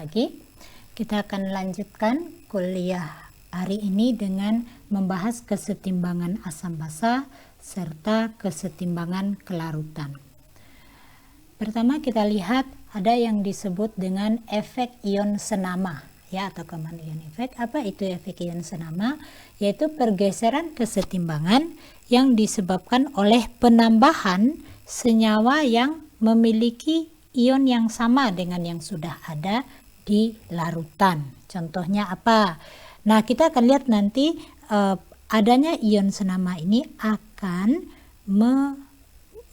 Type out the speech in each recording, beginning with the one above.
pagi. Kita akan lanjutkan kuliah hari ini dengan membahas kesetimbangan asam basa serta kesetimbangan kelarutan. Pertama kita lihat ada yang disebut dengan efek ion senama ya, atau common ion effect. Apa itu efek ion senama? Yaitu pergeseran kesetimbangan yang disebabkan oleh penambahan senyawa yang memiliki ion yang sama dengan yang sudah ada di larutan. Contohnya apa? Nah, kita akan lihat nanti adanya ion senama ini akan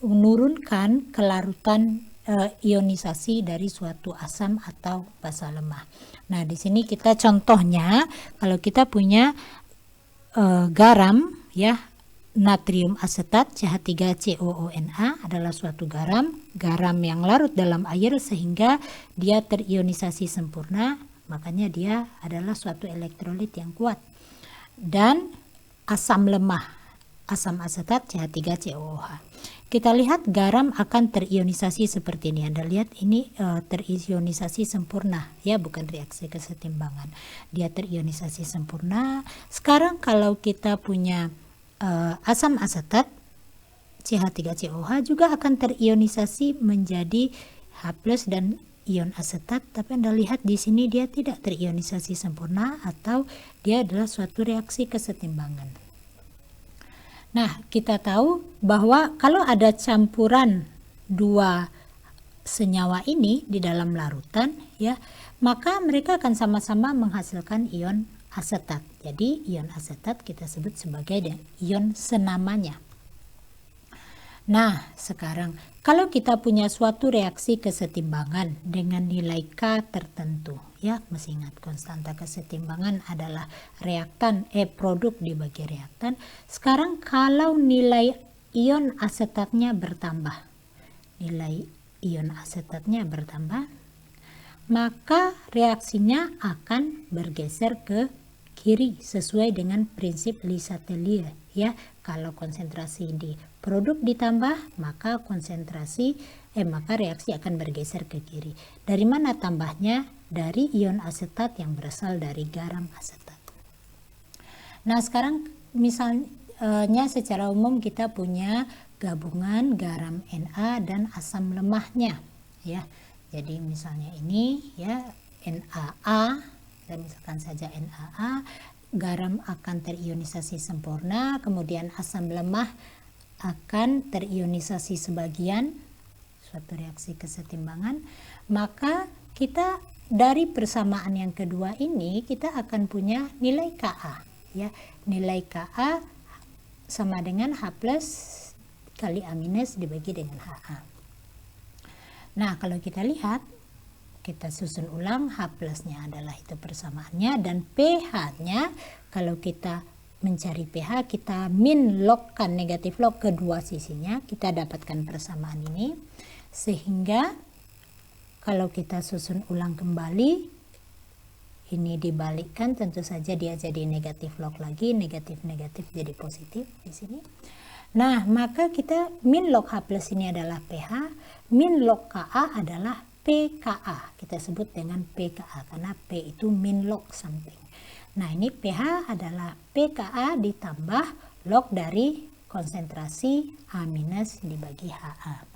menurunkan kelarutan ionisasi dari suatu asam atau basa lemah. Nah, di sini kita contohnya kalau kita punya garam ya, natrium asetat CH3COONa adalah suatu garam yang larut dalam air sehingga dia terionisasi sempurna, makanya dia adalah suatu elektrolit yang kuat. Dan asam lemah, asam asetat CH3COOH. Kita lihat garam akan terionisasi seperti ini. Anda lihat ini terionisasi sempurna ya, bukan reaksi kesetimbangan. Dia terionisasi sempurna. Sekarang kalau kita punya asam asetat CH3COH juga akan terionisasi menjadi H+ dan ion asetat, tapi Anda lihat di sini dia tidak terionisasi sempurna atau dia adalah suatu reaksi kesetimbangan. Nah, kita tahu bahwa kalau ada campuran dua senyawa ini di dalam larutan ya, maka mereka akan sama-sama menghasilkan ion asetat. Jadi ion asetat kita sebut sebagai ion senamanya. Nah, sekarang kalau kita punya suatu reaksi kesetimbangan dengan nilai K tertentu ya, mesti ingat konstanta kesetimbangan adalah reaktan produk dibagi reaktan. Sekarang kalau nilai ion asetatnya bertambah, maka reaksinya akan bergeser ke kiri sesuai dengan prinsip Le-Chatelier ya. Kalau konsentrasi di produk ditambah, maka reaksi akan bergeser ke kiri. Dari mana tambahnya? Dari ion asetat yang berasal dari garam asetat. Nah, sekarang misalnya secara umum kita punya gabungan garam Na dan asam lemahnya ya. Jadi misalnya ini ya NaA, misalkan saja NaA, garam akan terionisasi sempurna, kemudian asam lemah akan terionisasi sebagian, suatu reaksi kesetimbangan. Maka kita dari persamaan yang kedua ini kita akan punya nilai Ka ya. Nilai Ka sama dengan H+ kali A- dibagi dengan Ha. Nah, kalau kita lihat, kita susun ulang, H+-nya adalah itu persamaannya, dan pH-nya kalau kita mencari pH kita min logkan negatif log kedua sisinya, kita dapatkan persamaan ini. Sehingga kalau kita susun ulang kembali, ini dibalikkan, tentu saja dia jadi negatif log lagi, negatif jadi positif di sini. Nah, maka kita min log H+ ini adalah pH, min log Ka adalah pKa, kita sebut dengan pKa karena P itu min log samping. Nah, ini pH adalah pKa ditambah log dari konsentrasi A- dibagi Ha.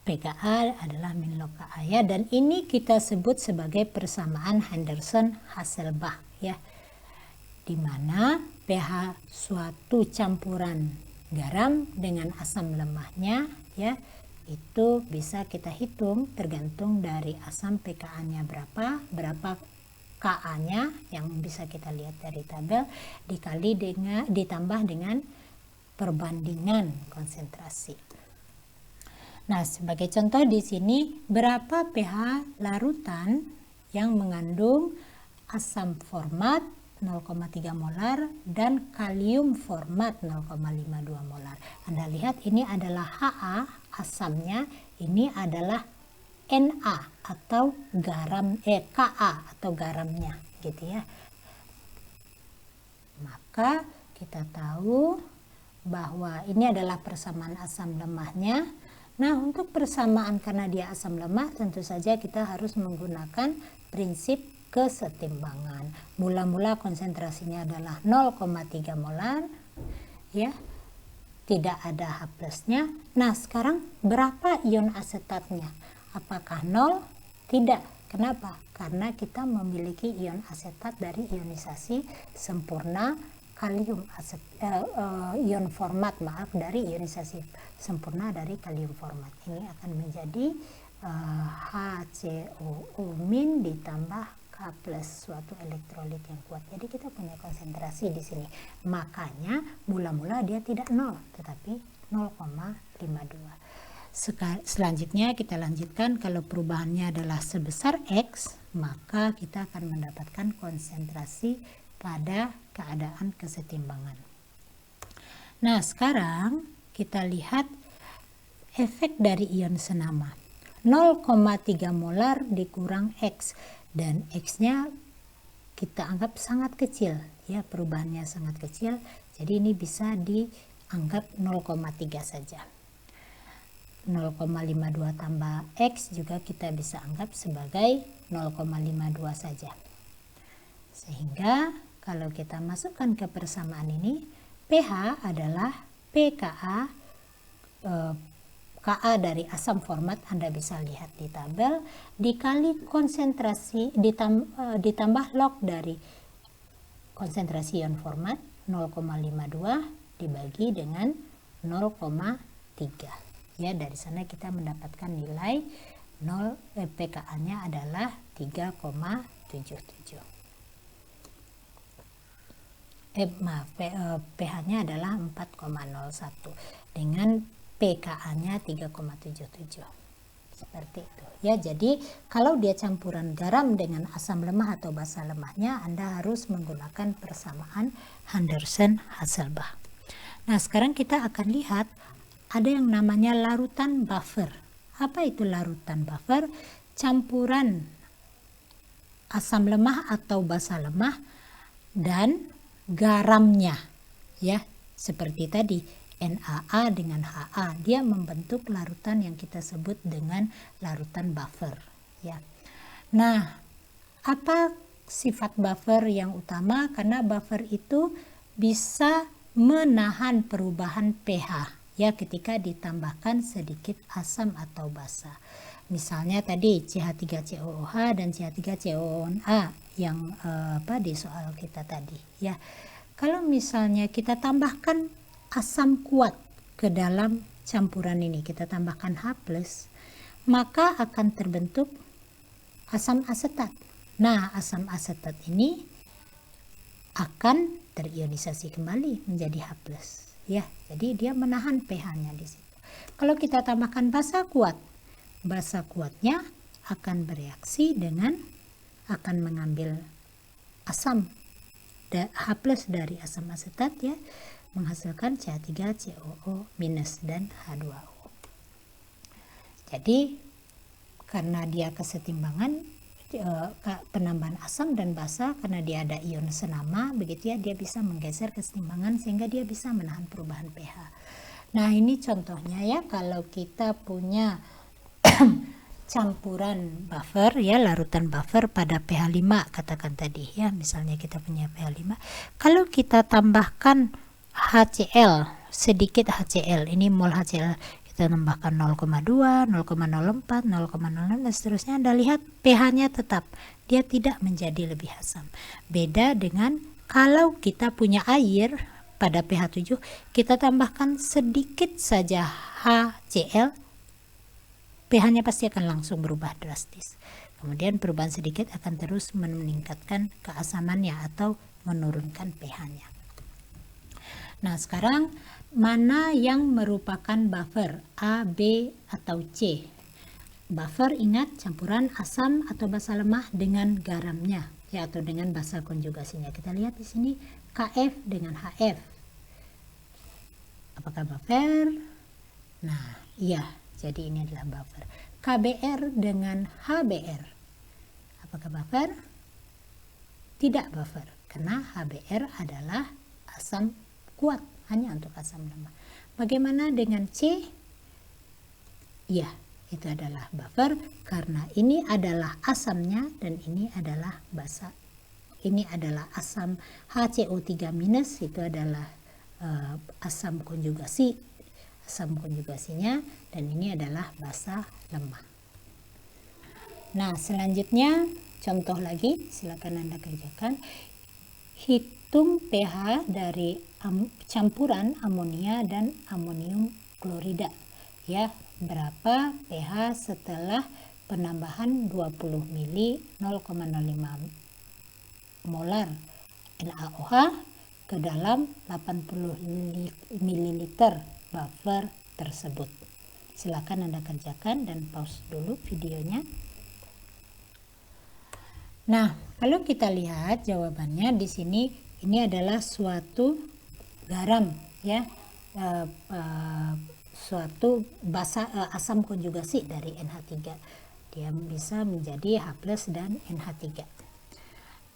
pKa adalah min log Ka ya, dan ini kita sebut sebagai persamaan Henderson-Hasselbalch ya, di mana pH suatu campuran garam dengan asam lemahnya ya, itu bisa kita hitung tergantung dari asam pKa-nya berapa Ka-nya yang bisa kita lihat dari tabel, dikali dengan ditambah dengan perbandingan konsentrasi. Nah, sebagai contoh di sini berapa pH larutan yang mengandung asam format 0,3 molar dan kalium format 0,52 molar. Anda lihat ini adalah Ha asamnya, ini adalah Na atau garam Ka atau garamnya gitu ya. Maka kita tahu bahwa ini adalah persamaan asam lemahnya. Nah, untuk persamaan karena dia asam lemah, tentu saja kita harus menggunakan prinsip kesetimbangan. Mula-mula konsentrasinya adalah 0,3 molar, ya, tidak ada H plusnya. Nah, sekarang berapa ion asetatnya? Apakah 0? Tidak. Kenapa? Karena kita memiliki ion asetat dari ionisasi sempurna kalium ion format, dari ionisasi sempurna dari kalium format. Ini akan menjadi HCOO- ditambah K plus, suatu elektrolit yang kuat. Jadi kita punya konsentrasi di sini. Makanya mula-mula dia tidak 0, tetapi 0,52. Selanjutnya kita lanjutkan, kalau perubahannya adalah sebesar X, maka kita akan mendapatkan konsentrasi pada keadaan kesetimbangan. Nah, sekarang kita lihat efek dari ion senama. 0,3 molar dikurang X, dan X-nya kita anggap sangat kecil, ya, perubahannya sangat kecil. Jadi ini bisa dianggap 0,3 saja. 0,52 tambah X juga kita bisa anggap sebagai 0,52 saja. Sehingga kalau kita masukkan ke persamaan ini, pH adalah pKa, Ka dari asam format, Anda bisa lihat di tabel, dikali konsentrasi ditambah log dari konsentrasi ion format 0,52 dibagi dengan 0,3. Ya, dari sana kita mendapatkan nilai pKa-nya adalah 3,77. pH-nya adalah 4,01 dengan pKa-nya 3,77. Seperti itu. Ya, jadi kalau dia campuran garam dengan asam lemah atau basa lemahnya, Anda harus menggunakan persamaan Henderson-Hasselbalch. Nah, sekarang kita akan lihat ada yang namanya larutan buffer. Apa itu larutan buffer? Campuran asam lemah atau basa lemah dan garamnya, ya, seperti tadi NaA dengan Ha, dia membentuk larutan yang kita sebut dengan larutan buffer, ya. Nah, apa sifat buffer yang utama? Karena buffer itu bisa menahan perubahan pH, ya, ketika ditambahkan sedikit asam atau basa. Misalnya tadi CH3COOH dan CH3COONA yang di soal kita tadi, ya. Kalau misalnya kita tambahkan asam kuat ke dalam campuran ini, kita tambahkan H+, maka akan terbentuk asam asetat. Nah, asam asetat ini akan terionisasi kembali menjadi H+, ya. Jadi dia menahan pH-nya di situ. Kalau kita tambahkan basa kuat, basa kuatnya akan bereaksi dengan akan mengambil asam H+ dari asam asetat, ya, menghasilkan CH3COO- dan H2O. Jadi karena dia kesetimbangan, penambahan asam dan basa, karena dia ada ion senama, begitu ya, dia bisa menggeser kesetimbangan sehingga dia bisa menahan perubahan pH. Nah, ini contohnya, ya, kalau kita punya campuran buffer, ya, larutan buffer pada pH 5 katakan tadi, ya, misalnya kita punya pH 5, kalau kita tambahkan HCl, sedikit HCl, ini mol HCl, kita tambahkan 0,2, 0,04, 0,06 dan seterusnya, Anda lihat pH-nya tetap, dia tidak menjadi lebih asam. Beda dengan kalau kita punya air pada pH 7, kita tambahkan sedikit saja HCl, pH-nya pasti akan langsung berubah drastis. Kemudian perubahan sedikit akan terus meningkatkan keasamannya atau menurunkan pH-nya. Nah, sekarang mana yang merupakan buffer, A, B, atau C? Buffer, ingat, campuran asam atau basa lemah dengan garamnya, ya, atau dengan basa konjugasinya. Kita lihat di sini KF dengan HF. Apakah buffer? Nah, iya, jadi ini adalah buffer. KBr dengan HBr. Apakah buffer? Tidak buffer, karena HBr adalah asam kuat, hanya untuk asam lemah. Bagaimana dengan C? Ya, itu adalah buffer karena ini adalah asamnya dan ini adalah basa. Ini adalah asam HCO3- itu adalah asam konjugasi, asam konjugasinya, dan ini adalah basa lemah. Nah, selanjutnya contoh lagi, silakan Anda kerjakan. Hitung pH dari campuran amonia dan amonium klorida. Ya, berapa pH setelah penambahan 20 mili 0,05 molar NaOH ke dalam 80 ml buffer tersebut. Silakan Anda kerjakan dan pause dulu videonya. Nah, kalau kita lihat jawabannya di sini, ini adalah suatu garam, ya, suatu asam konjugasi dari NH3. Dia bisa menjadi H+ dan NH3.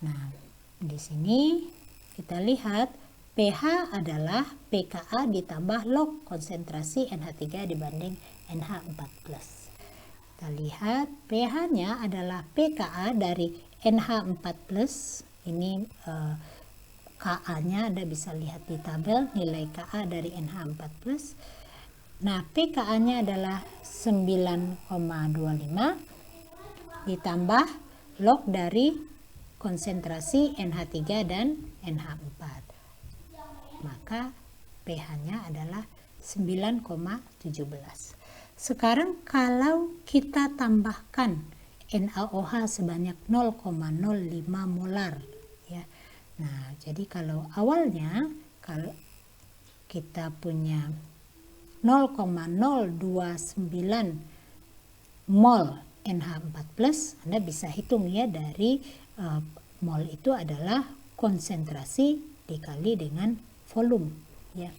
Nah, di sini kita lihat pH adalah pKa ditambah log konsentrasi NH3 dibanding NH4+. Kita lihat pH-nya adalah pKa dari NH4+. Ini Ka-nya Anda bisa lihat di tabel nilai Ka dari NH4+. Nah, pKa-nya adalah 9,25 ditambah log dari konsentrasi NH3 dan NH4. Maka pH-nya adalah 9,17. Sekarang kalau kita tambahkan NaOH sebanyak 0,05 molar, ya. Nah, jadi kalau awalnya kalau kita punya 0,029 mol NH4+, Anda bisa hitung ya dari mol itu adalah konsentrasi dikali dengan volume, ya.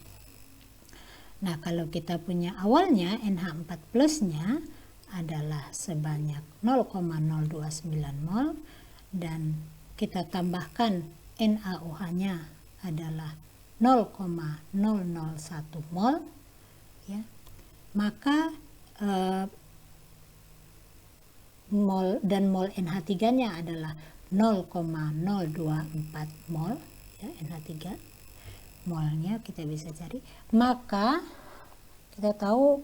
Nah, kalau kita punya awalnya NH4+-nya adalah sebanyak 0,029 mol dan kita tambahkan NaOH-nya adalah 0,001 mol, ya. Maka mol dan mol NH3-nya adalah 0,024 mol, ya, NH3 molnya kita bisa cari. Maka kita tahu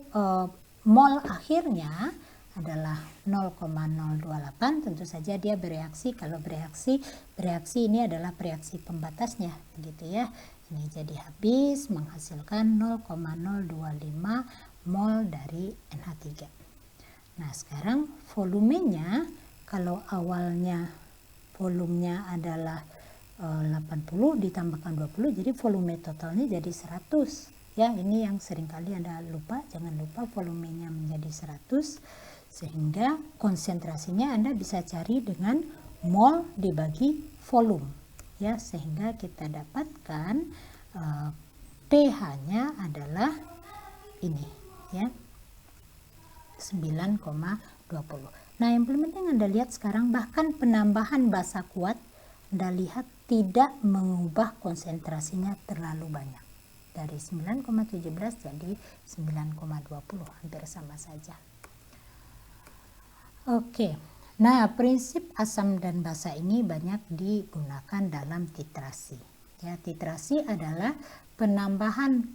mol akhirnya adalah 0,028. Tentu saja dia bereaksi. Kalau bereaksi ini adalah bereaksi pembatasnya, begitu ya. Ini jadi habis menghasilkan 0,025 mol dari NH3. Nah, sekarang volumenya, kalau awalnya volumenya adalah 80 ditambahkan 20, jadi volume totalnya jadi 100. Ya, ini yang seringkali Anda lupa, jangan lupa volumenya menjadi 100, sehingga konsentrasinya Anda bisa cari dengan mol dibagi volume, ya, sehingga kita dapatkan pH-nya adalah ini, ya, 9,20. Nah, yang paling penting Anda lihat sekarang, bahkan penambahan basa kuat Anda lihat tidak mengubah konsentrasinya terlalu banyak. Dari 9,17 jadi 9,20, hampir sama saja. Oke. Nah, prinsip asam dan basa ini banyak digunakan dalam titrasi. Ya, titrasi adalah penambahan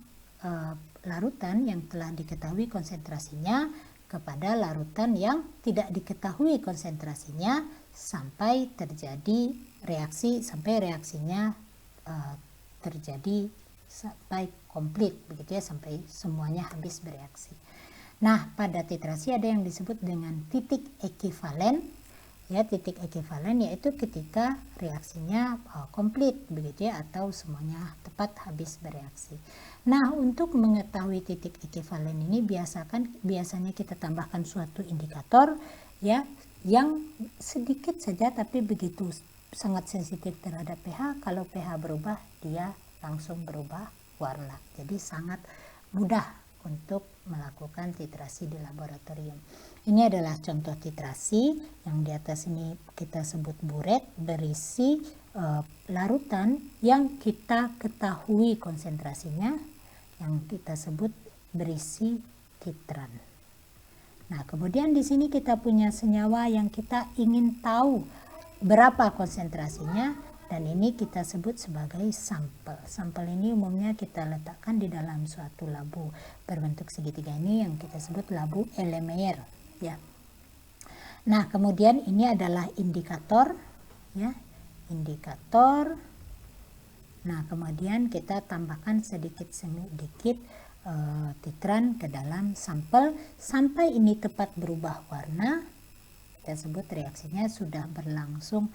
larutan yang telah diketahui konsentrasinya kepada larutan yang tidak diketahui konsentrasinya sampai terjadi reaksi, sampai reaksinya terjadi sampai komplit, begitu ya, sampai semuanya habis bereaksi. Nah, pada titrasi ada yang disebut dengan titik ekivalen. Ya, titik ekivalen yaitu ketika reaksinya komplit, begitu ya, atau semuanya tepat habis bereaksi. Nah, untuk mengetahui titik ekivalen ini biasanya kita tambahkan suatu indikator, ya, yang sedikit saja tapi begitu sangat sensitif terhadap pH. Kalau pH berubah, dia langsung berubah warna. Jadi sangat mudah untuk melakukan titrasi di laboratorium. Ini adalah contoh titrasi yang di atas ini kita sebut buret, berisi larutan yang kita ketahui konsentrasinya, yang kita sebut berisi titran. Nah, kemudian di sini kita punya senyawa yang kita ingin tahu berapa konsentrasinya, dan ini kita sebut sebagai sampel. Sampel ini umumnya kita letakkan di dalam suatu labu berbentuk segitiga ini yang kita sebut labu Erlenmeyer, ya. Nah, kemudian ini adalah indikator, ya, indikator. Nah, kemudian kita tambahkan sedikit-sedikit titran ke dalam sampel sampai ini tepat berubah warna. Kita sebut reaksinya sudah berlangsung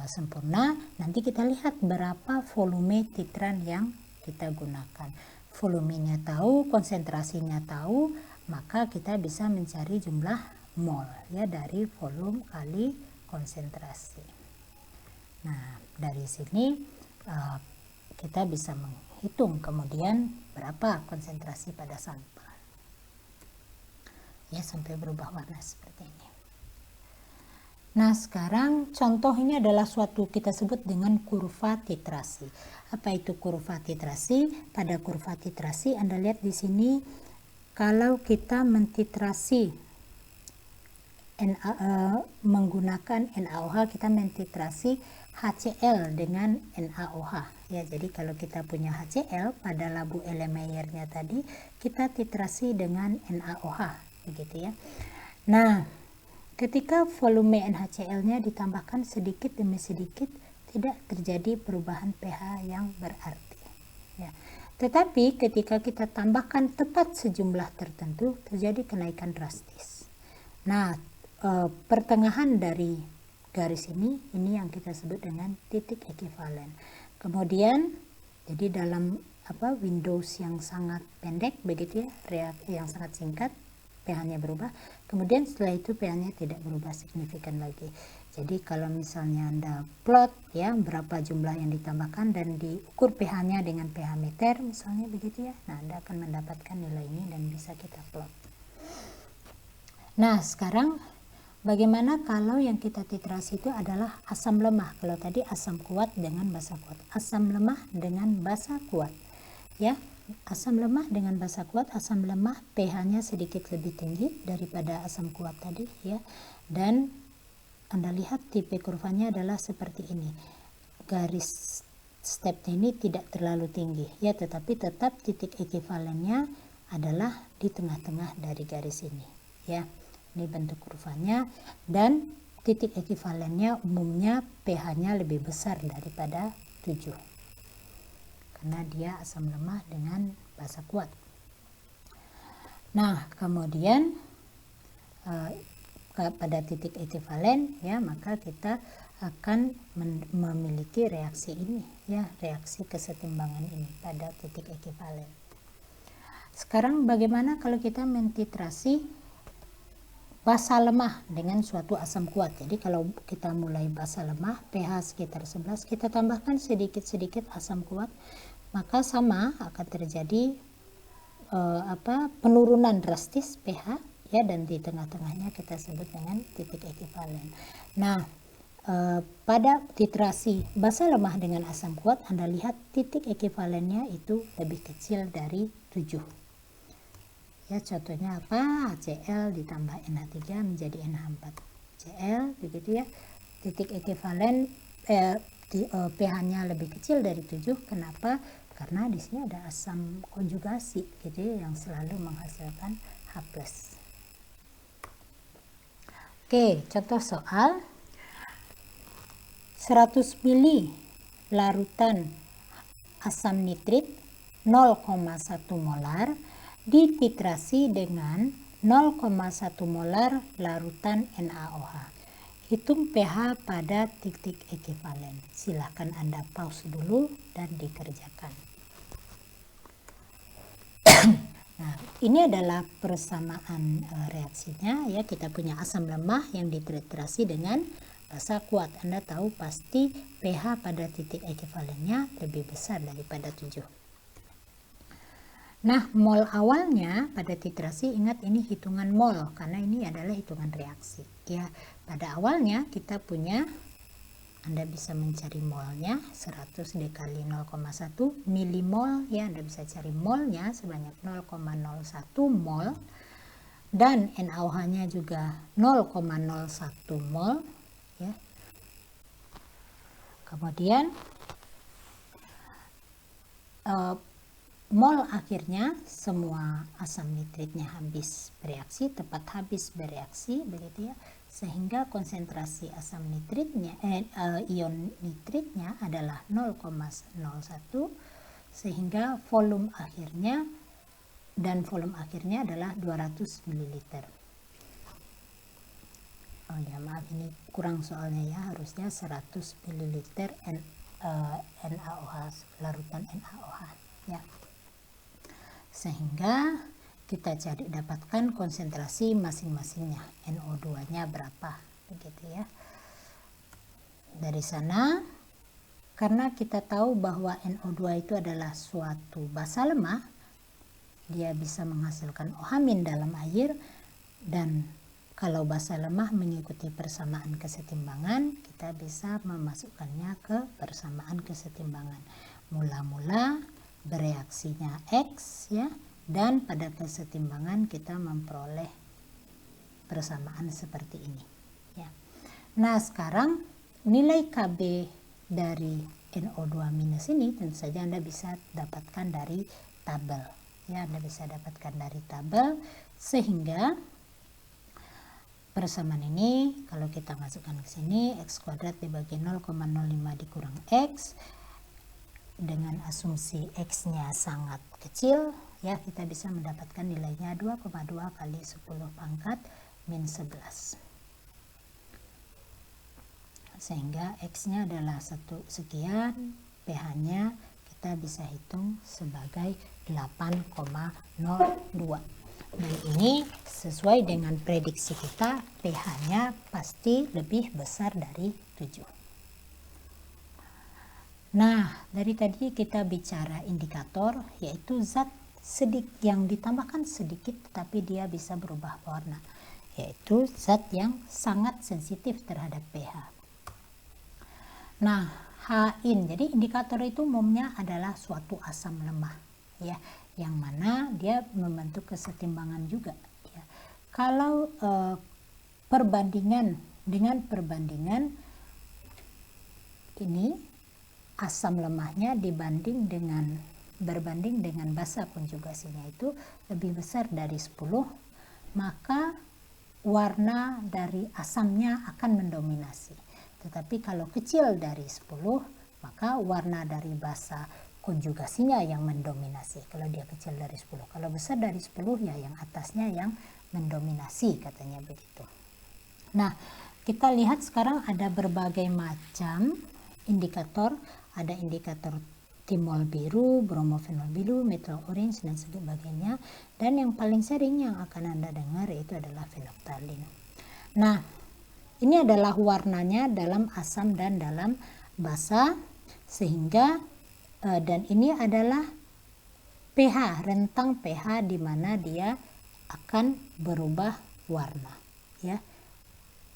sempurna. Nanti kita lihat berapa volume titran yang kita gunakan. Volumenya tahu, konsentrasinya tahu, maka kita bisa mencari jumlah mol, ya, dari volume kali konsentrasi. Nah, dari sini kita bisa menghitung kemudian berapa konsentrasi pada sampel, ya, sampai berubah warna seperti ini. Nah, sekarang contoh ini adalah suatu kita sebut dengan kurva titrasi. Apa itu kurva titrasi? Pada kurva titrasi Anda lihat di sini, kalau kita mentitrasi menggunakan NaOH, kita mentitrasi HCl dengan NaOH, ya. Jadi kalau kita punya HCl pada labu Erlenmeyernya tadi, kita titrasi dengan NaOH, begitu, ya. Nah, ketika volume NaCl-nya ditambahkan sedikit demi sedikit, tidak terjadi perubahan pH yang berarti, ya. Tetapi ketika kita tambahkan tepat sejumlah tertentu, terjadi kenaikan drastis. Nah, pertengahan dari garis ini yang kita sebut dengan titik ekivalen. Kemudian, jadi dalam windows yang sangat pendek, begitu, ya, yang sangat singkat, pH-nya berubah. Kemudian setelah itu pH-nya tidak berubah signifikan lagi. Jadi kalau misalnya Anda plot, ya, berapa jumlah yang ditambahkan dan diukur pH-nya dengan pH meter misalnya, begitu, ya. Nah, Anda akan mendapatkan nilai ini dan bisa kita plot. Nah, sekarang bagaimana kalau yang kita titrasi itu adalah asam lemah? Kalau tadi asam kuat dengan basa kuat, asam lemah dengan basa kuat, ya. Asam lemah dengan basa kuat, asam lemah pH-nya sedikit lebih tinggi daripada asam kuat tadi, ya. Dan Anda lihat tipe kurvanya adalah seperti ini. Garis stepnya ini tidak terlalu tinggi, ya, tetapi tetap titik ekivalennya adalah di tengah-tengah dari garis ini, ya. Ini bentuk kurvanya, dan titik ekivalennya umumnya pH-nya lebih besar daripada 7. Karena dia asam lemah dengan basa kuat. Nah, kemudian pada titik ekivalen, ya, maka kita akan memiliki reaksi ini, ya, reaksi kesetimbangan ini pada titik ekivalen. Sekarang bagaimana kalau kita mentitrasi basa lemah dengan suatu asam kuat? Jadi kalau kita mulai basa lemah, pH sekitar 11, kita tambahkan sedikit-sedikit asam kuat, maka sama akan terjadi penurunan drastis pH, ya, dan di tengah-tengahnya kita sebut dengan titik ekivalen. Nah, pada titrasi basa lemah dengan asam kuat, Anda lihat titik ekivalennya itu lebih kecil dari 7. Ya, contohnya apa? HCl ditambah NH3 menjadi NH4 Cl, begitu, ya. Titik ekivalen pH-nya lebih kecil dari 7. Kenapa? Karena di sini ada asam konjugasi, gitu, ya, yang selalu menghasilkan H+. Oke, contoh soal. 100 ml larutan asam nitrit 0,1 molar dititrasi dengan 0,1 molar larutan NaOH. Hitung pH pada titik ekivalen. Silahkan Anda pause dulu dan dikerjakan. Nah, ini adalah persamaan reaksinya, ya. Kita punya asam lemah yang dititrasi dengan basa kuat. Anda tahu pasti pH pada titik ekivalennya lebih besar daripada 7. Nah, mol awalnya pada titrasi, ingat ini hitungan mol karena ini adalah hitungan reaksi, ya. Pada awalnya kita punya, Anda bisa mencari molnya 100 dikali 0,1 milimol, ya. Anda bisa cari molnya sebanyak 0,01 mol. dan NaOH-nya juga 0,01 mol ya. Kemudian mol akhirnya semua asam nitritnya habis bereaksi, tepat habis bereaksi begitu ya, sehingga konsentrasi asam nitritnya ion nitritnya adalah 0,01, sehingga volume akhirnya adalah 200 ml. Oh ya maaf, ini kurang soalnya ya, harusnya 100 ml NaOH, larutan NaOH ya. Sehingga kita cari dapatkan konsentrasi masing-masingnya, NO2-nya berapa begitu ya. Dari sana, karena kita tahu bahwa NO2 itu adalah suatu basa lemah, dia bisa menghasilkan OH- dalam air, dan kalau basa lemah mengikuti persamaan kesetimbangan, kita bisa memasukkannya ke persamaan kesetimbangan. Mula-mula bereaksinya X ya, dan pada kesetimbangan kita memperoleh persamaan seperti ini ya. Nah, sekarang nilai Kb dari NO2- ini tentu saja Anda bisa dapatkan dari tabel ya, Anda bisa dapatkan dari tabel, sehingga persamaan ini kalau kita masukkan ke sini, X kuadrat dibagi 0,05 dikurang X, dengan asumsi X-nya sangat kecil ya, kita bisa mendapatkan nilainya 2,2 kali 10 pangkat min 11, sehingga X-nya adalah 1 sekian, pH-nya kita bisa hitung sebagai 8,02, dan ini sesuai dengan prediksi kita, pH-nya pasti lebih besar dari 7. Nah, dari tadi kita bicara indikator, yaitu zat yang ditambahkan sedikit tetapi dia bisa berubah warna, yaitu zat yang sangat sensitif terhadap pH. Nah, H-in, jadi indikator itu umumnya adalah suatu asam lemah ya, yang mana dia membentuk kesetimbangan juga ya. Kalau perbandingan ini, asam lemahnya berbanding dengan basa konjugasinya itu lebih besar dari 10, maka warna dari asamnya akan mendominasi. Tetapi kalau kecil dari 10, maka warna dari basa konjugasinya yang mendominasi. Kalau dia kecil dari 10, kalau besar dari 10 ya yang atasnya yang mendominasi, katanya begitu. Nah, kita lihat sekarang ada berbagai macam indikator. Ada indikator timol biru, bromofenol biru, methyl orange, dan sebagainya. Dan yang paling sering yang akan Anda dengar itu adalah phenolphthalein. Nah, ini adalah warnanya dalam asam dan dalam basa, sehingga dan ini adalah pH, rentang pH di mana dia akan berubah warna ya,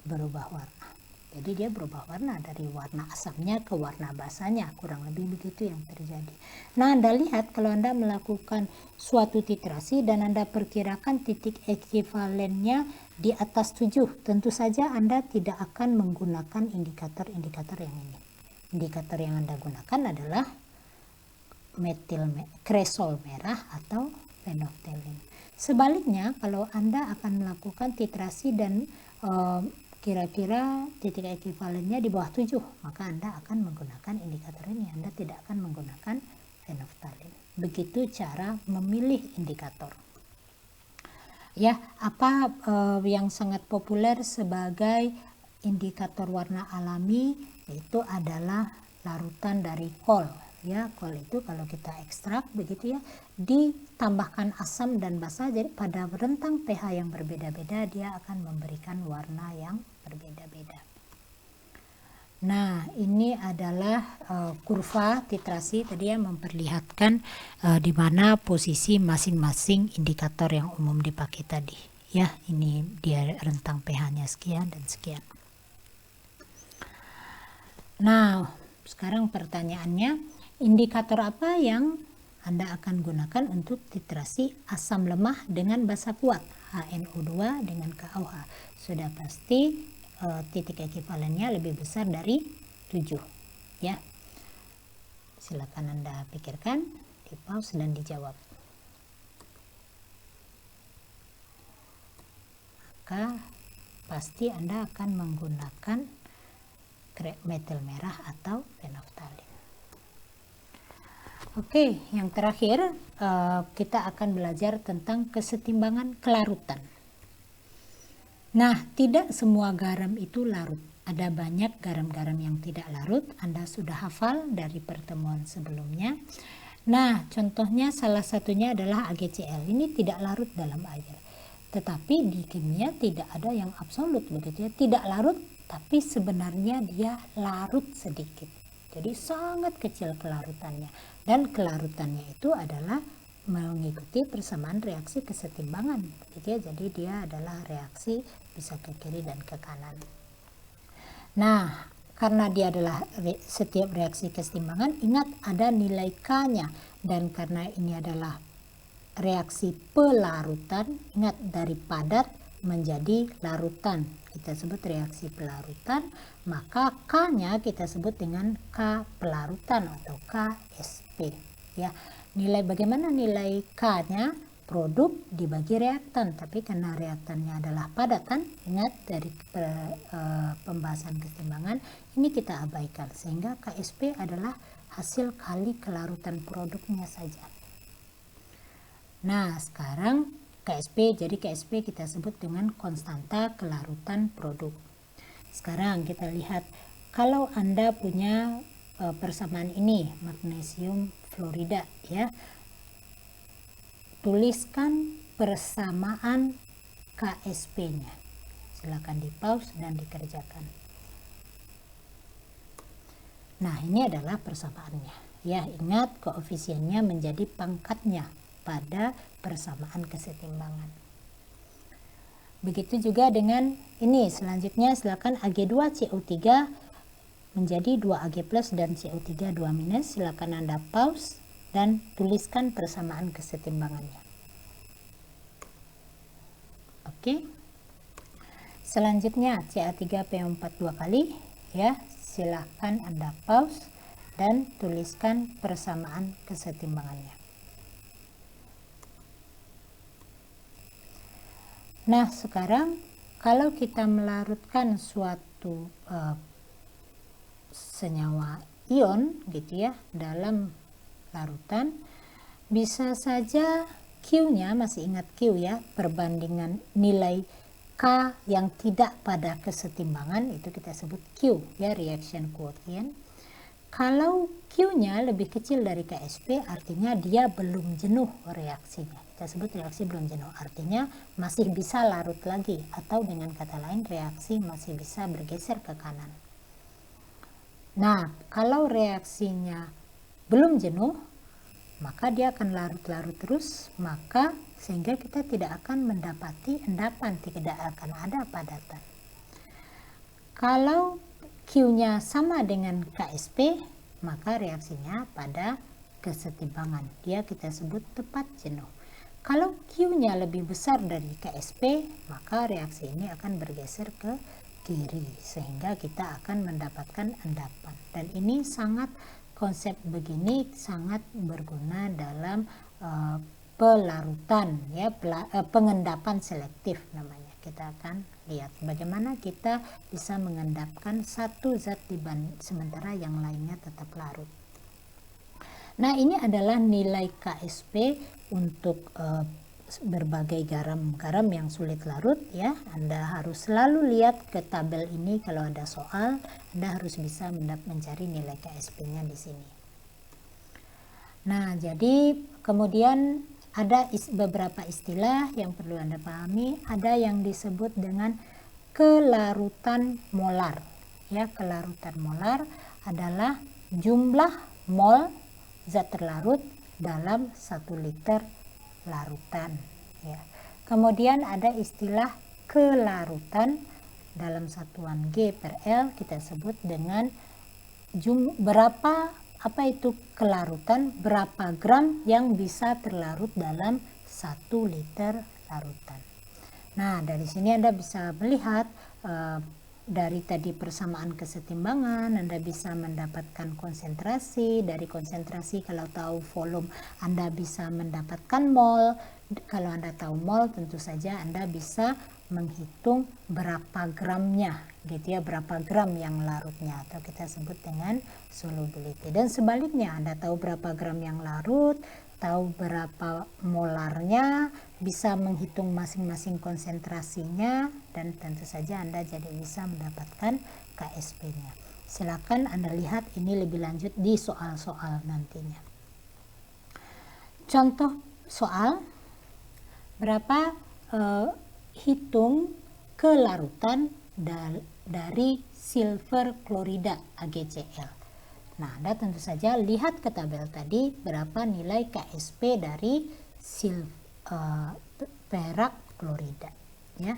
berubah warna. Jadi dia berubah warna dari warna asamnya ke warna basanya, kurang lebih begitu yang terjadi. Nah, Anda lihat kalau Anda melakukan suatu titrasi dan Anda perkirakan titik ekivalennya di atas 7, tentu saja Anda tidak akan menggunakan indikator-indikator yang ini. Indikator yang Anda gunakan adalah kresol merah atau phenolphthalein. Sebaliknya, kalau Anda akan melakukan titrasi dan kira-kira titik ekivalennya di bawah 7, maka Anda akan menggunakan indikator ini, Anda tidak akan menggunakan phenolphthalein. Begitu cara memilih indikator. Ya, apa yang sangat populer sebagai indikator warna alami itu adalah larutan dari kol. Ya, kol itu kalau kita ekstrak begitu ya, ditambahkan asam dan basa, jadi pada rentang pH yang berbeda-beda dia akan memberikan warna yang berbeda-beda. Nah, ini adalah kurva titrasi tadi yang memperlihatkan di mana posisi masing-masing indikator yang umum dipakai tadi. Ya, ini dia rentang pH-nya sekian dan sekian. Nah, sekarang pertanyaannya, indikator apa yang Anda akan gunakan untuk titrasi asam lemah dengan basa kuat? HNO2 dengan KOH. Sudah pasti titik ekivalennya lebih besar dari 7 ya. Silakan Anda pikirkan, di pause dan dijawab. Maka pasti Anda akan menggunakan metil merah atau fenolftalin. Oke, yang terakhir kita akan belajar tentang kesetimbangan kelarutan. Nah, tidak semua garam itu larut. Ada banyak garam-garam yang tidak larut. Anda sudah hafal dari pertemuan sebelumnya. Nah, contohnya salah satunya adalah AgCl. Ini tidak larut dalam air. Tetapi di kimia tidak ada yang absolut begitu ya. Tidak larut, tapi sebenarnya dia larut sedikit. Jadi sangat kecil kelarutannya. Dan kelarutannya itu adalah mengikuti persamaan reaksi kesetimbangan. Gitu ya. Jadi dia adalah reaksi bisa ke kiri dan ke kanan. Nah, karena dia adalah setiap reaksi kesetimbangan, ingat ada nilai K-nya. Dan karena ini adalah reaksi pelarutan, ingat dari padat menjadi larutan. Kita sebut reaksi pelarutan, maka K-nya kita sebut dengan K pelarutan atau KSP. Ya, bagaimana nilai K-nya? Produk dibagi reaktan, tapi karena reaktannya adalah padatan, ingat dari pembahasan kesetimbangan ini kita abaikan, sehingga KSP adalah hasil kali kelarutan produknya saja. Nah, sekarang jadi KSP kita sebut dengan konstanta kelarutan produk. Sekarang kita lihat, kalau Anda punya persamaan ini, magnesium fluorida ya, tuliskan persamaan KSP-nya. Silakan di pause dan dikerjakan. Nah, ini adalah persamaannya. Ya, ingat koefisiennya menjadi pangkatnya pada persamaan kesetimbangan. Begitu juga dengan ini, selanjutnya silakan Ag2CO3 menjadi 2Ag plus dan CO3 2 minus. Silakan Anda pause dan tuliskan persamaan kesetimbangannya. Oke. Selanjutnya Ca3PO4 2 kali ya. Silakan Anda pause dan tuliskan persamaan kesetimbangannya. Nah, sekarang kalau kita melarutkan suatu senyawa ion gitu ya dalam larutan, bisa saja Q-nya, masih ingat Q ya, perbandingan nilai K yang tidak pada kesetimbangan itu kita sebut Q ya, reaction quotient. Kalau Q-nya lebih kecil dari KSP, artinya dia belum jenuh reaksinya. Kita sebut reaksi belum jenuh, artinya masih bisa larut lagi, atau dengan kata lain reaksi masih bisa bergeser ke kanan. Nah, kalau reaksinya belum jenuh, maka dia akan larut-larut terus, maka sehingga kita tidak akan mendapati endapan, tidak akan ada padatan. Kalau Q-nya sama dengan KSP, maka reaksinya pada kesetimbangan. Dia kita sebut tepat jenuh. Kalau Q-nya lebih besar dari KSP, maka reaksi ini akan bergeser ke kiri, sehingga kita akan mendapatkan endapan. Dan ini konsep begini sangat berguna dalam pelarutan ya, pengendapan selektif namanya. Kita akan lihat bagaimana kita bisa mengendapkan satu zat sementara yang lainnya tetap larut. Nah, ini adalah nilai KSP untuk berbagai garam yang sulit larut ya. Anda harus selalu lihat ke tabel ini kalau ada soal. Anda harus bisa mencari nilai KSP-nya di sini. Nah, jadi kemudian ada beberapa istilah yang perlu Anda pahami. Ada yang disebut dengan kelarutan molar. Ya, kelarutan molar adalah jumlah mol zat terlarut dalam 1 liter larutan ya. Kemudian ada istilah kelarutan dalam satuan G per L, kita sebut dengan apa itu kelarutan, berapa gram yang bisa terlarut dalam 1 liter larutan. Nah, dari sini Anda bisa melihat dari tadi persamaan kesetimbangan, Anda bisa mendapatkan konsentrasi. Dari konsentrasi, kalau tahu volume, Anda bisa mendapatkan mol. Kalau Anda tahu mol, tentu saja Anda bisa menghitung berapa gramnya, gitu ya, berapa gram yang larutnya, atau kita sebut dengan solubility. Dan sebaliknya, Anda tahu berapa gram yang larut, tahu berapa molarnya, bisa menghitung masing-masing konsentrasinya, dan tentu saja Anda jadi bisa mendapatkan KSP-nya. Silakan Anda lihat ini lebih lanjut di soal-soal nantinya. Contoh soal, berapa hitung kelarutan dari silver klorida AgCl. Nah, Anda tentu saja lihat ke tabel tadi berapa nilai KSP dari perak klorida, ya.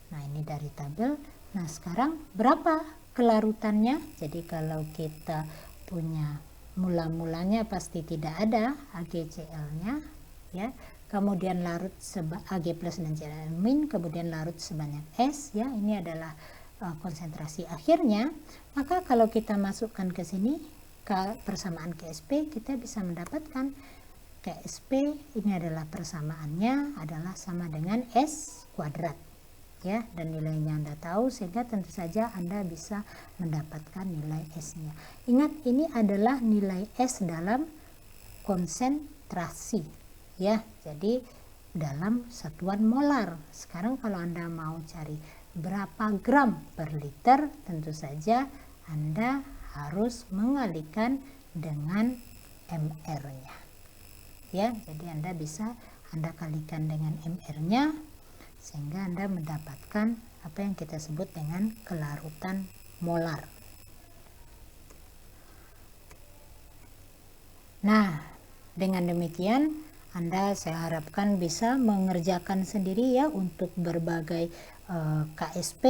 Nah, ini dari tabel. Nah, sekarang berapa kelarutannya? Jadi kalau kita punya mula-mulanya pasti tidak ada AgCl-nya, ya. Kemudian larut Ag plus dan Cl min, kemudian larut sebanyak S, ya. Ini adalah konsentrasi akhirnya. Maka kalau kita masukkan ke sini ke persamaan KSP, kita bisa mendapatkan KSP ini adalah persamaannya adalah sama dengan S kuadrat, ya, dan nilainya Anda tahu, sehingga tentu saja Anda bisa mendapatkan nilai S-nya. Ingat, ini adalah nilai S dalam konsentrasi, ya, jadi dalam satuan molar. Sekarang kalau Anda mau cari berapa gram per liter, tentu saja Anda harus mengalihkan dengan mR-nya, ya. Jadi Anda bisa Anda kalikan dengan mR-nya, sehingga Anda mendapatkan apa yang kita sebut dengan kelarutan molar. Nah, dengan demikian saya harapkan bisa mengerjakan sendiri, ya, untuk berbagai KSP.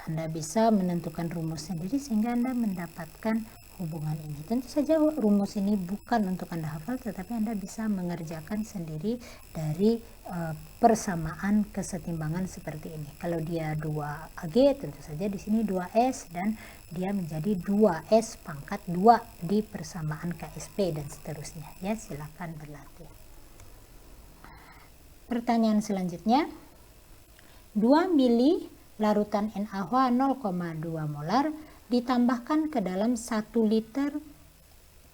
Anda bisa menentukan rumus sendiri sehingga Anda mendapatkan hubungan ini. Tentu saja rumus ini bukan untuk Anda hafal, tetapi Anda bisa mengerjakan sendiri dari persamaan kesetimbangan seperti ini. Kalau dia 2 Ag, tentu saja di sini 2S, dan dia menjadi 2S pangkat 2 di persamaan KSP dan seterusnya, ya. Silakan berlatih. Pertanyaan selanjutnya, 2 mili larutan NaOH 0,2 molar ditambahkan ke dalam 1 liter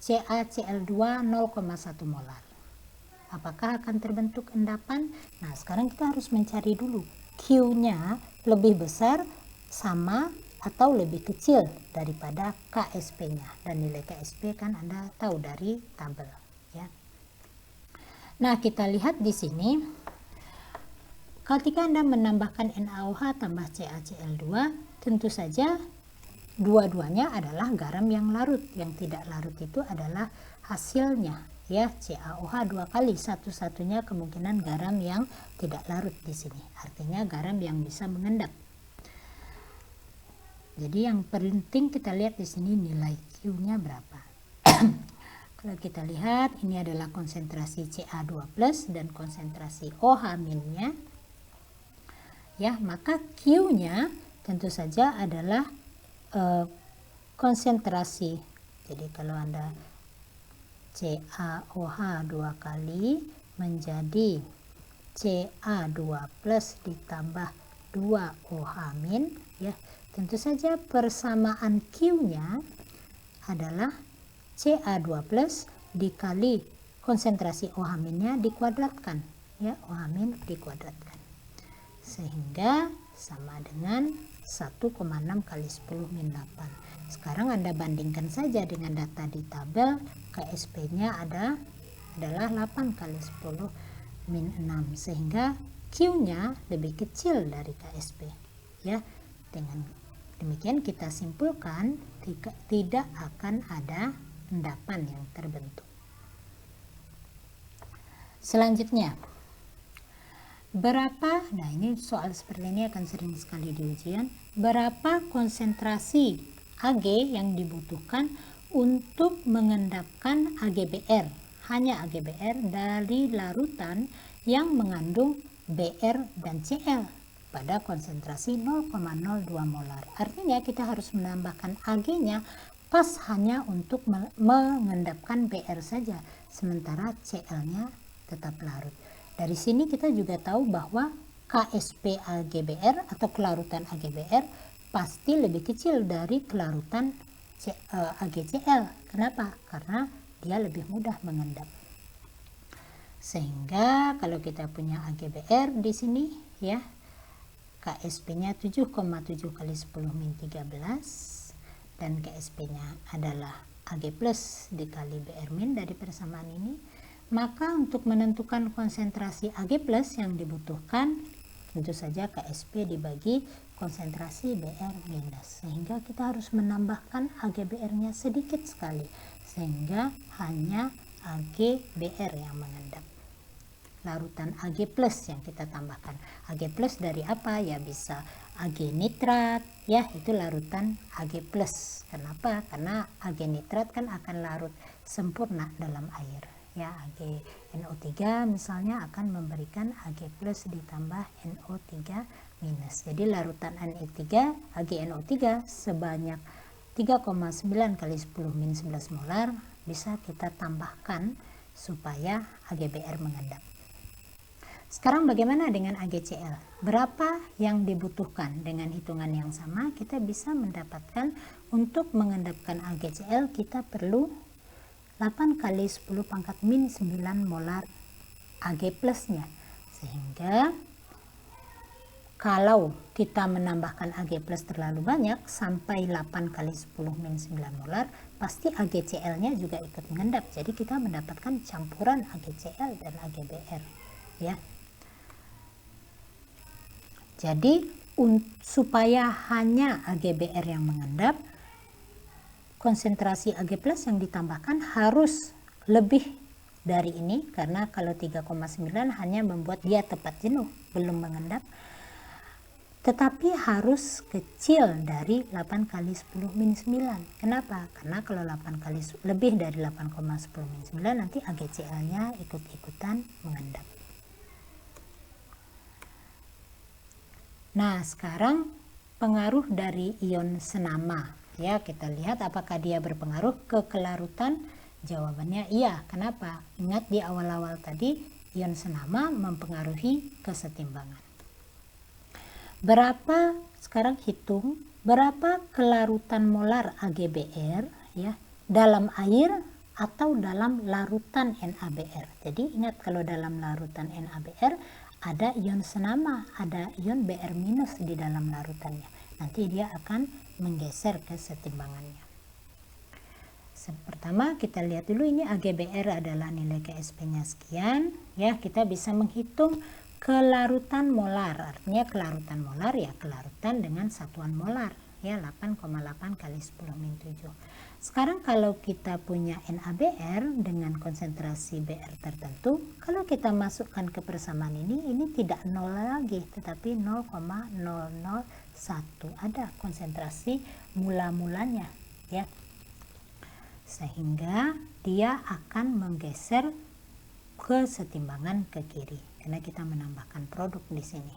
CaCl2 0,1 molar. Apakah akan terbentuk endapan? Nah, sekarang kita harus mencari dulu Q-nya lebih besar, sama, atau lebih kecil daripada KSP-nya. Dan nilai KSP kan Anda tahu dari tabel, ya. Nah, kita lihat di sini. Ketika Anda menambahkan NaOH tambah CaCl2, tentu saja dua-duanya adalah garam yang larut. Yang tidak larut itu adalah hasilnya, ya, CaOH 2 kali. Satu-satunya kemungkinan garam yang tidak larut di sini. Artinya garam yang bisa mengendap. Jadi yang penting kita lihat di sini nilai Q-nya berapa. Kalau kita lihat, ini adalah konsentrasi Ca2+ dan konsentrasi OH-nya. Ya, maka Q-nya tentu saja adalah konsentrasi. Jadi kalau Anda CaOH 2 kali menjadi Ca2+ ditambah 2OH-, ya, tentu saja persamaan Q-nya adalah Ca2+ dikali konsentrasi OH-nya dikuadratkan, ya, OH- dikuadratkan, sehingga sama dengan 1,6 kali 10⁻8. Sekarang Anda bandingkan saja dengan data di tabel, KSP-nya adalah 8 kali 10⁻6, sehingga Q-nya lebih kecil dari KSP, ya. Dengan demikian kita simpulkan tidak akan ada endapan yang terbentuk. Selanjutnya, berapa, nah ini soal seperti ini akan sering sekali di ujian, berapa konsentrasi Ag yang dibutuhkan untuk mengendapkan AgBr, hanya AgBr dari larutan yang mengandung Br dan Cl pada konsentrasi 0,02 molar. Artinya kita harus menambahkan Ag-nya pas hanya untuk mengendapkan Br saja, sementara Cl-nya tetap larut. Dari sini kita juga tahu bahwa Ksp AgBr atau kelarutan AgBr pasti lebih kecil dari kelarutan AgCl. Kenapa? Karena dia lebih mudah mengendap. Sehingga kalau kita punya AgBr di sini ya, Ksp-nya 7,7 kali 10 min 13 dan Ksp-nya adalah Ag plus dikali Br min dari persamaan ini. Maka untuk menentukan konsentrasi Ag plus yang dibutuhkan, tentu saja Ksp dibagi konsentrasi Br minus, sehingga kita harus menambahkan AgBr-nya sedikit sekali, sehingga hanya AgBr yang mengendap. Larutan Ag plus yang kita tambahkan. Ag plus dari apa? Ya bisa Ag nitrat, ya itu larutan Ag plus. Kenapa? Karena Ag nitrat kan akan larut sempurna dalam air. Ya, AgNO3 misalnya akan memberikan Ag plus ditambah NO3 minus. Jadi larutan AgNO3 sebanyak 3,9 kali 10 min 11 molar bisa kita tambahkan supaya AgBr mengendap. Sekarang bagaimana dengan AgCl? Berapa yang dibutuhkan? Dengan hitungan yang sama kita bisa mendapatkan untuk mengendapkan AgCl kita perlu 8 kali 10 pangkat min 9 molar Ag plusnya. Sehingga kalau kita menambahkan Ag plus terlalu banyak sampai 8 kali 10 min 9 molar, pasti AgCl-nya juga ikut mengendap. Jadi kita mendapatkan campuran AgCl dan AgBr ya. Jadi supaya hanya AgBr yang mengendap, konsentrasi Ag plus yang ditambahkan harus lebih dari ini, karena kalau 3,9 hanya membuat dia tepat jenuh, belum mengendap. Tetapi harus kecil dari 8 kali 10 min 9. Kenapa? Karena kalau 8 kali lebih dari 8,10 min 9 nanti AgCl-nya ikut-ikutan mengendap. Nah, sekarang pengaruh dari ion senama. Ya, kita lihat apakah dia berpengaruh ke kelarutan. Jawabannya iya. Kenapa? Ingat di awal-awal tadi ion senama mempengaruhi kesetimbangan. Sekarang hitung berapa kelarutan molar AgBr ya dalam air atau dalam larutan NaBr. Jadi ingat, kalau dalam larutan NaBr ada ion senama, ada ion Br minus di dalam larutannya. Nanti dia akan menggeser kesetimbangannya. Pertama kita lihat dulu, ini AgBr adalah nilai Ksp-nya sekian. Ya, kita bisa menghitung kelarutan molar. Artinya kelarutan molar ya kelarutan dengan satuan molar. Ya, 8,8 kali 10 min 7. Sekarang kalau kita punya NaBr dengan konsentrasi Br tertentu, kalau kita masukkan ke persamaan ini tidak 0 lagi, tetapi 0,001. Ada konsentrasi mula-mulanya ya. Sehingga dia akan menggeser kesetimbangan ke kiri karena kita menambahkan produk di sini.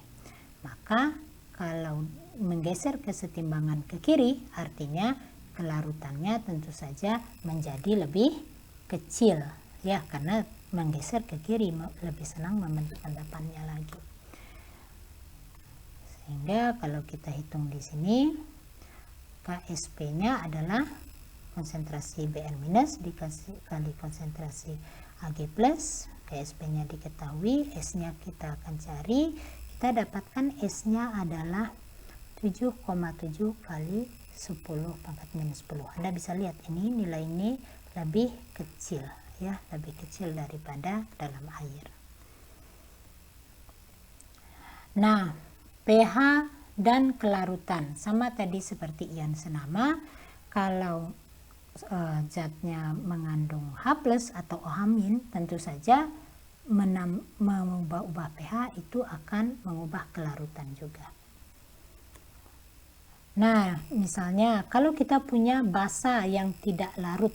Maka kalau menggeser kesetimbangan ke kiri artinya kelarutannya tentu saja menjadi lebih kecil ya, karena menggeser ke kiri lebih senang membentuk endapannya lagi. Sehingga kalau kita hitung di sini Ksp-nya adalah konsentrasi Br minus dikali konsentrasi Ag plus. Ksp-nya diketahui, S-nya kita akan cari. Kita dapatkan S-nya adalah 7,7 kali 10 pangkat minus 10. Anda bisa lihat ini nilai ini lebih kecil ya, lebih kecil daripada dalam air. Nah, pH dan kelarutan sama tadi seperti ion senama. Kalau zatnya mengandung H+ atau OH- tentu saja mengubah pH itu akan mengubah kelarutan juga. Nah, misalnya kalau kita punya basa yang tidak larut,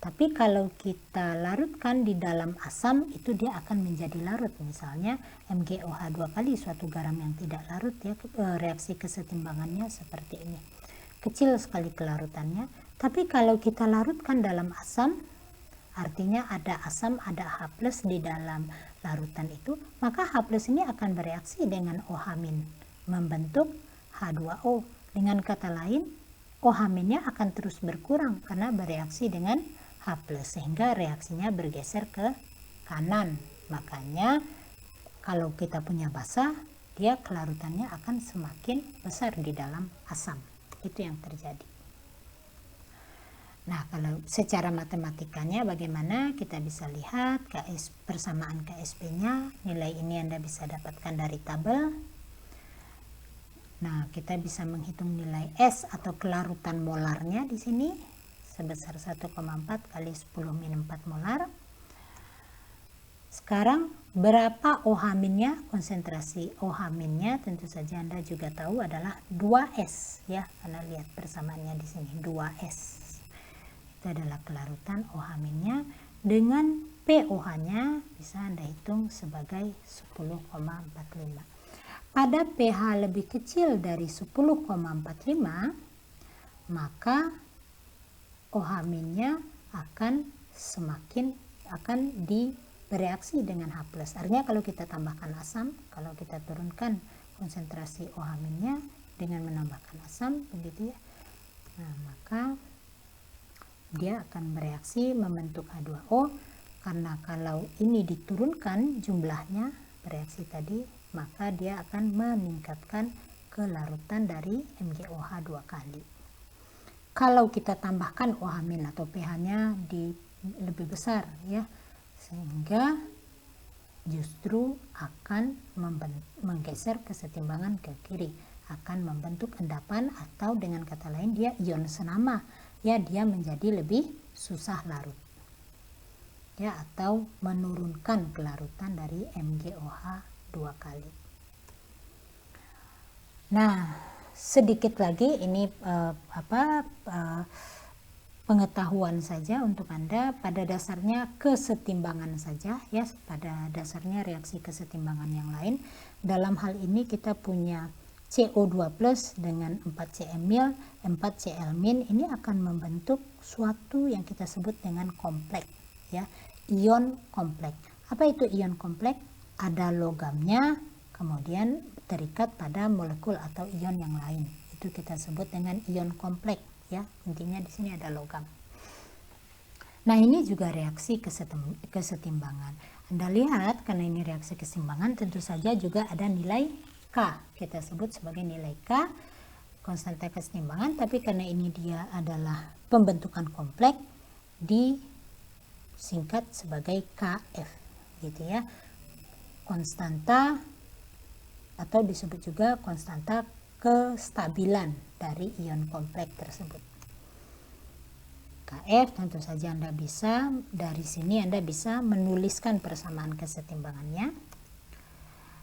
Tapi kalau kita larutkan di dalam asam, itu dia akan menjadi larut. Misalnya MgOH 2 kali, suatu garam yang tidak larut, ya, reaksi kesetimbangannya seperti ini. Kecil sekali kelarutannya. Tapi kalau kita larutkan dalam asam, artinya ada asam, ada H+ di dalam larutan itu, maka H+ ini akan bereaksi dengan OH- membentuk H2O. Dengan kata lain, OH- akan terus berkurang karena bereaksi dengan H+, sehingga reaksinya bergeser ke kanan. Makanya kalau kita punya basa, dia kelarutannya akan semakin besar di dalam asam. Itu yang terjadi. Nah, kalau secara matematikanya bagaimana, kita bisa lihat persamaan KSP-nya. Nilai ini Anda bisa dapatkan dari tabel. Nah, kita bisa menghitung nilai S atau kelarutan molarnya di sini sebesar 1,4 kali 10-4 molar. Sekarang berapa OH-nya? Konsentrasi OH-nya tentu saja Anda juga tahu adalah 2S, ya, karena lihat persamaannya di sini 2S. Itu adalah kelarutan OH-nya. Dengan pOH-nya bisa Anda hitung sebagai 10,45. Pada pH lebih kecil dari 10,45, maka OH-nya akan bereaksi dengan H+. Artinya kalau kita tambahkan asam, kalau kita turunkan konsentrasi OH-nya dengan menambahkan asam, begitu ya. Nah, maka dia akan bereaksi membentuk H2O, karena kalau ini diturunkan jumlahnya bereaksi tadi, maka dia akan meningkatkan kelarutan dari MgOH 2 kali. Kalau kita tambahkan OH- atau pH-nya lebih besar, ya, sehingga justru akan menggeser kesetimbangan ke kiri, akan membentuk endapan, atau dengan kata lain dia ion senama, ya, dia menjadi lebih susah larut, ya, atau menurunkan kelarutan dari MgOH 2 kali. Nah, sedikit lagi ini pengetahuan saja untuk Anda. Pada dasarnya kesetimbangan saja, ya, pada dasarnya reaksi kesetimbangan yang lain. Dalam hal ini kita punya CO2+ dengan 4Cl-, 4Cl- ini akan membentuk suatu yang kita sebut dengan kompleks, ya, ion kompleks. Apa itu ion kompleks? Ada logamnya, kemudian terikat pada molekul atau ion yang lain. Itu kita sebut dengan ion kompleks, ya. Intinya di sini ada logam. Nah, ini juga reaksi kesetimbangan. Anda lihat, karena ini reaksi kesetimbangan, tentu saja juga ada nilai K. Kita sebut sebagai nilai K, konstanta kesetimbangan, tapi karena ini dia adalah pembentukan kompleks, disingkat sebagai KF, gitu ya. Konstanta atau disebut juga konstanta kestabilan dari ion kompleks tersebut. KF tentu saja Anda bisa, dari sini Anda bisa menuliskan persamaan kesetimbangannya.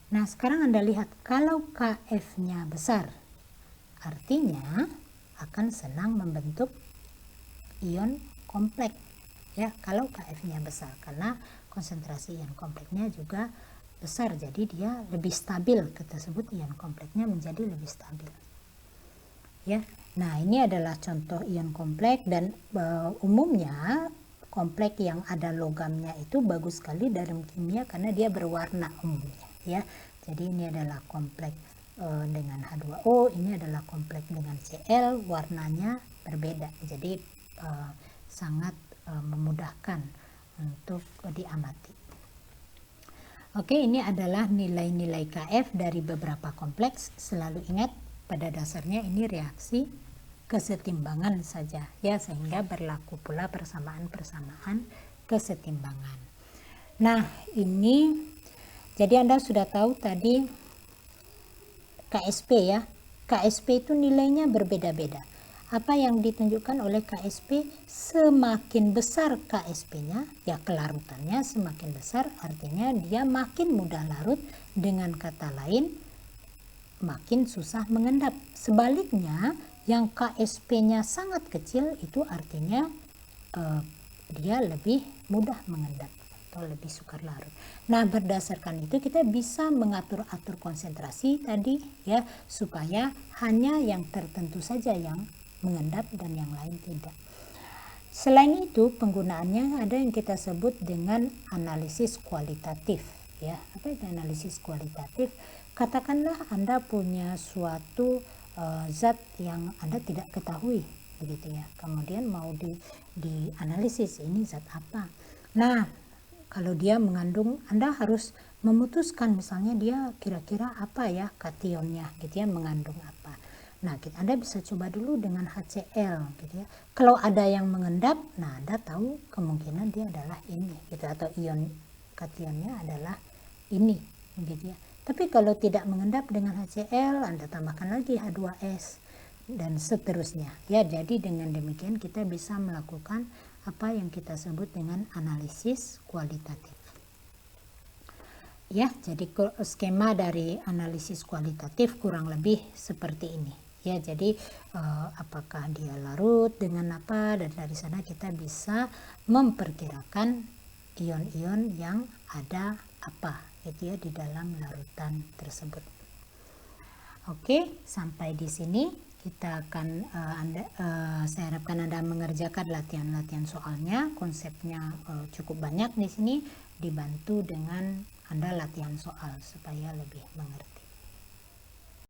Nah, sekarang Anda lihat, kalau KF-nya besar, artinya akan senang membentuk ion kompleks, ya, kalau KF-nya besar, karena konsentrasi ion kompleksnya juga besar, jadi dia lebih stabil, kita sebut ion kompleksnya menjadi lebih stabil, ya. Nah, ini adalah contoh ion kompleks, dan umumnya kompleks yang ada logamnya itu bagus sekali dalam kimia karena dia berwarna umumnya, ya. Jadi ini adalah kompleks dengan H2O, ini adalah kompleks dengan Cl, warnanya berbeda, jadi sangat memudahkan untuk diamati. Oke, ini adalah nilai-nilai KF dari beberapa kompleks. Selalu ingat, pada dasarnya ini reaksi kesetimbangan saja, ya, sehingga berlaku pula persamaan-persamaan kesetimbangan. Nah, ini jadi Anda sudah tahu tadi KSP, ya. KSP itu nilainya berbeda-beda. Apa yang ditunjukkan oleh KSP, semakin besar KSP-nya, ya, kelarutannya semakin besar, artinya dia makin mudah larut, dengan kata lain makin susah mengendap. Sebaliknya, yang KSP-nya sangat kecil itu artinya dia lebih mudah mengendap atau lebih sukar larut. Nah, berdasarkan itu kita bisa mengatur-atur konsentrasi tadi ya, supaya hanya yang tertentu saja yang mengendap dan yang lain tidak. Selain itu, penggunaannya ada yang kita sebut dengan analisis kualitatif ya. Apa itu analisis kualitatif? Katakanlah Anda punya suatu zat yang Anda tidak ketahui begitu ya. Kemudian mau dianalisis ini zat apa. Nah, kalau dia mengandung, Anda harus memutuskan misalnya dia kira-kira apa ya kationnya gitu ya, mengandung apa. Nah, Anda bisa coba dulu dengan HCl gitu ya. Kalau ada yang mengendap, nah Anda tahu kemungkinan dia adalah ini gitu, atau ion kationnya adalah ini gitu ya. Tapi kalau tidak mengendap dengan HCl, Anda tambahkan lagi H2S dan seterusnya ya. Jadi dengan demikian kita bisa melakukan apa yang kita sebut dengan analisis kualitatif. Ya, jadi skema dari analisis kualitatif kurang lebih seperti ini. Ya, jadi apakah dia larut dengan apa, dan dari sana kita bisa memperkirakan ion-ion yang ada apa gitu ya di dalam larutan tersebut. Oke, sampai di sini kita akan saya harapkan Anda mengerjakan latihan-latihan soalnya. Konsepnya cukup banyak di sini, dibantu dengan Anda latihan soal supaya lebih mengerti.